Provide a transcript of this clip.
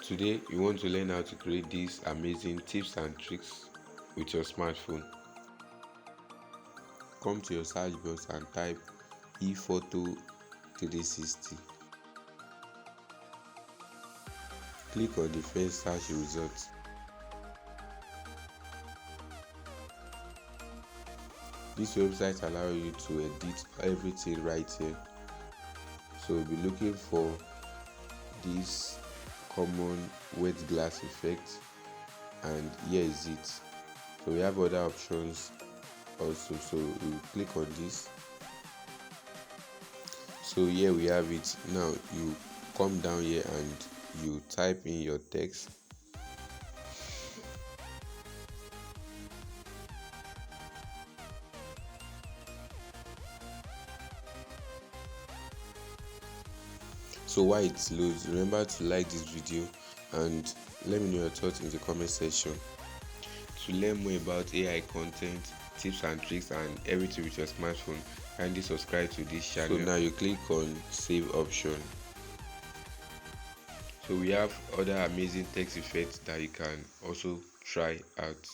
Today you want to learn how to create these amazing tips and tricks with your smartphone. Come to your search box and type ePhoto 360. Click on the first search result. This website allows you to edit everything right here. So we'll be looking for this common wet glass effect, and here is it. So we have other options also, so we click on this. So here we have it. Now you come down here and you type in your text. So while it loads, remember to like this video and let me know your thoughts in the comment section. To learn more about AI content, tips and tricks and everything with your smartphone, kindly subscribe to this channel. So now you click on save option. So we have other amazing text effects that you can also try out.